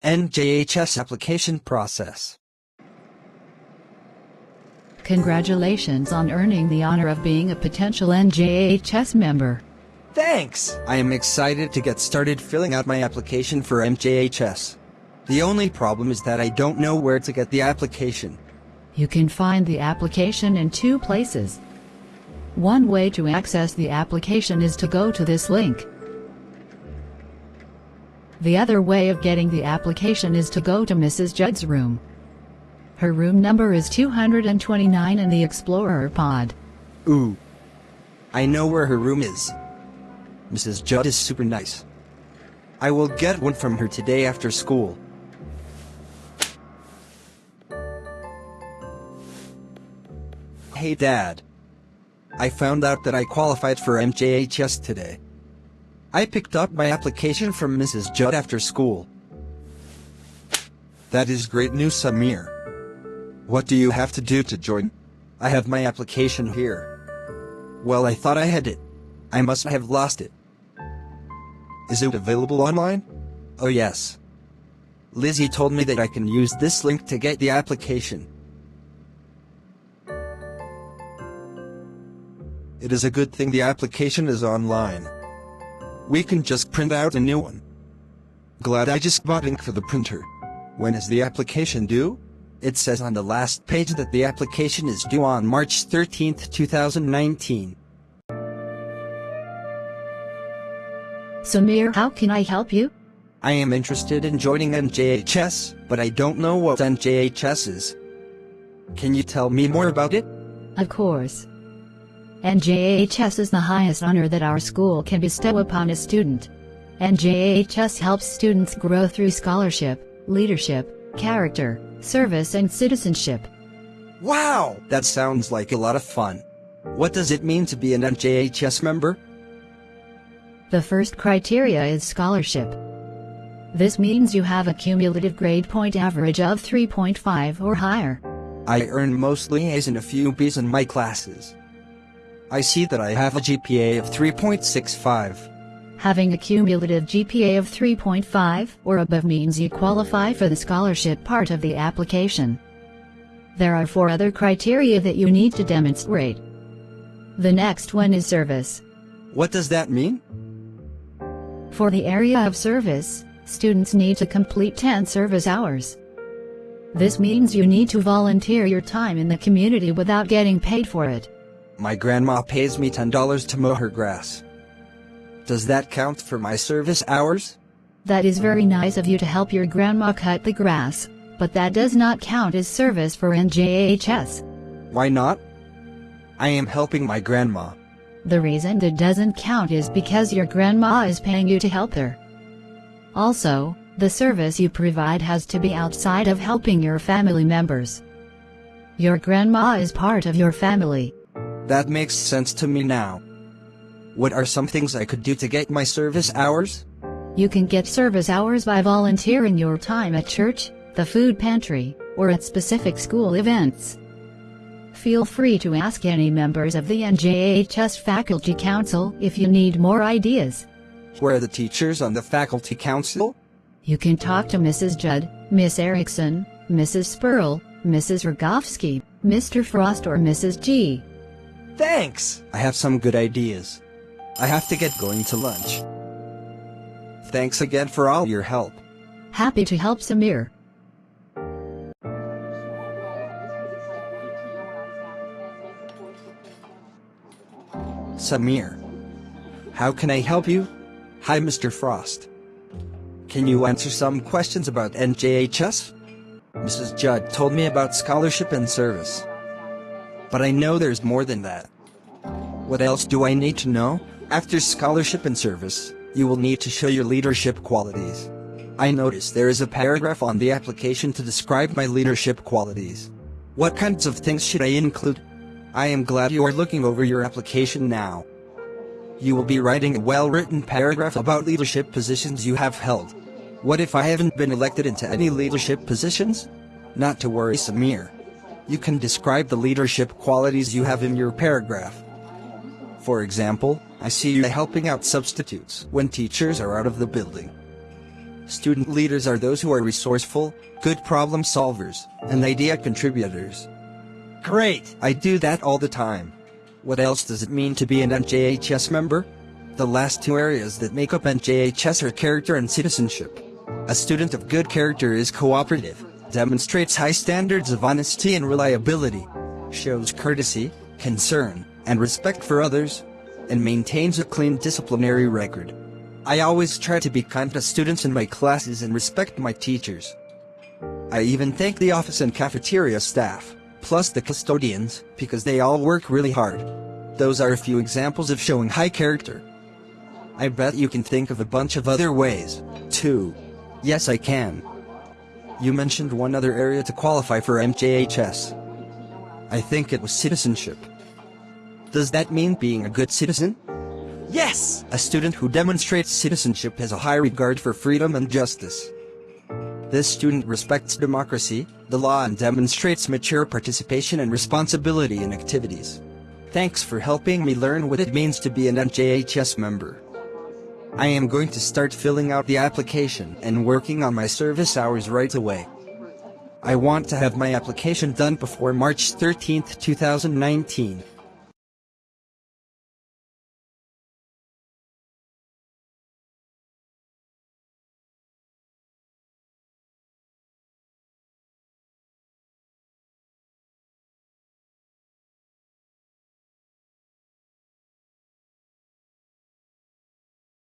NJHS application process. Congratulations on earning the honor of being a potential NJHS member. Thanks! I am excited to get started filling out my application for NJHS. The only problem is that I don't know where to get the application. You can find the application in 2 places. One way to access the application is to go to this link. The other way of getting the application is to go to Mrs. Judd's room. Her room number is 229 in the Explorer pod. Ooh. I know where her room is. Mrs. Judd is super nice. I will get one from her today after school. Hey Dad. I found out that I qualified for NJHS today. I picked up my application from Mrs. Judd after school. That is great news, Samir. What do you have to do to join? I have my application here. Well, I thought I had it. I must have lost it. Is it available online? Oh yes. Lizzie told me that I can use this link to get the application. It is a good thing the application is online. We can just print out a new one. Glad I just bought ink for the printer. When is the application due? It says on the last page that the application is due on March 13th, 2019. Samir, how can I help you? I am interested in joining NJHS, but I don't know what NJHS is. Can you tell me more about it? Of course. NJHS is the highest honor that our school can bestow upon a student. NJHS helps students grow through scholarship, leadership, character, service and citizenship. Wow! That sounds like a lot of fun. What does it mean to be an NJHS member? The first criteria is scholarship. This means you have a cumulative grade point average of 3.5 or higher. I earn mostly A's and a few B's in my classes. I see that I have a GPA of 3.65. Having a cumulative GPA of 3.5 or above means you qualify for the scholarship part of the application. There are 4 other criteria that you need to demonstrate. The next one is service. What does that mean? For the area of service, students need to complete 10 service hours. This means you need to volunteer your time in the community without getting paid for it. My grandma pays me $10 to mow her grass. Does that count for my service hours? That is very nice of you to help your grandma cut the grass, but that does not count as service for NJHS. Why not? I am helping my grandma. The reason that doesn't count is because your grandma is paying you to help her. Also, the service you provide has to be outside of helping your family members. Your grandma is part of your family. That makes sense to me now. What are some things I could do to get my service hours? You can get service hours by volunteering your time at church, the food pantry, or at specific school events. Feel free to ask any members of the NJHS Faculty Council if you need more ideas. Where are the teachers on the Faculty Council? You can talk to Mrs. Judd, Miss Erickson, Mrs. Spurl, Mrs. Rogovsky, Mr. Frost or Mrs. G. Thanks! I have some good ideas. I have to get going to lunch. Thanks again for all your help. Happy to help, Samir. Samir. How can I help you? Hi, Mr. Frost. Can you answer some questions about NJHS? Mrs. Judd told me about scholarship and service. But I know there's more than that. What else do I need to know? After scholarship and service, you will need to show your leadership qualities. I noticed there is a paragraph on the application to describe my leadership qualities. What kinds of things should I include? I am glad you are looking over your application now. You will be writing a well-written paragraph about leadership positions you have held. What if I haven't been elected into any leadership positions? Not to worry, Samir. You can describe the leadership qualities you have in your paragraph. For example, I see you helping out substitutes when teachers are out of the building. Student leaders are those who are resourceful, good problem solvers, and idea contributors. Great! I do that all the time. What else does it mean to be an NJHS member? The last two areas that make up NJHS are character and citizenship. A student of good character is cooperative, demonstrates high standards of honesty and reliability, shows courtesy, concern, and respect for others, and maintains a clean disciplinary record. I always try to be kind to students in my classes and respect my teachers. I even thank the office and cafeteria staff, plus the custodians, because they all work really hard. Those are a few examples of showing high character. I bet you can think of a bunch of other ways, too. Yes, I can. You mentioned one other area to qualify for NJHS. I think it was citizenship. Does that mean being a good citizen? Yes! A student who demonstrates citizenship has a high regard for freedom and justice. This student respects democracy, the law, and demonstrates mature participation and responsibility in activities. Thanks for helping me learn what it means to be an NJHS member. I am going to start filling out the application and working on my service hours right away. I want to have my application done before March 13, 2019.